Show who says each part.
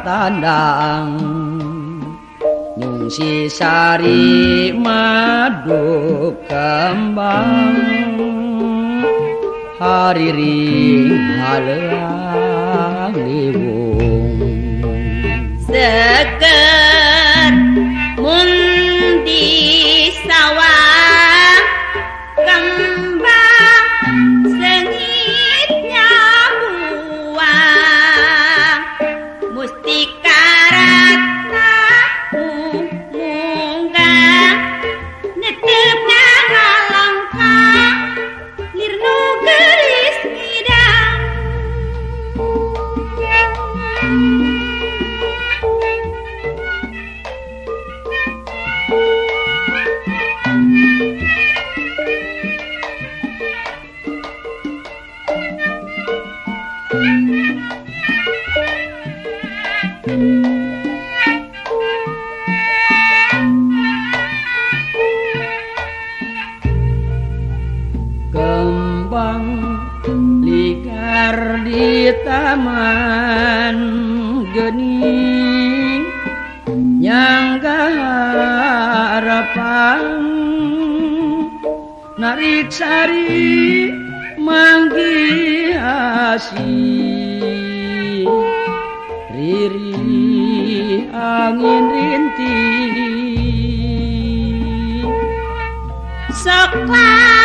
Speaker 1: tandang nyungsi sari madu kembang hariring haleang liwung
Speaker 2: seger mun di sawah kembang sengitnya buang mustika ratna munggah netepna alangka lirnu gelis ngidang
Speaker 1: kembang ligar di taman geni nyangga harapan narik sari manggi asih riri angin rintih
Speaker 2: soklah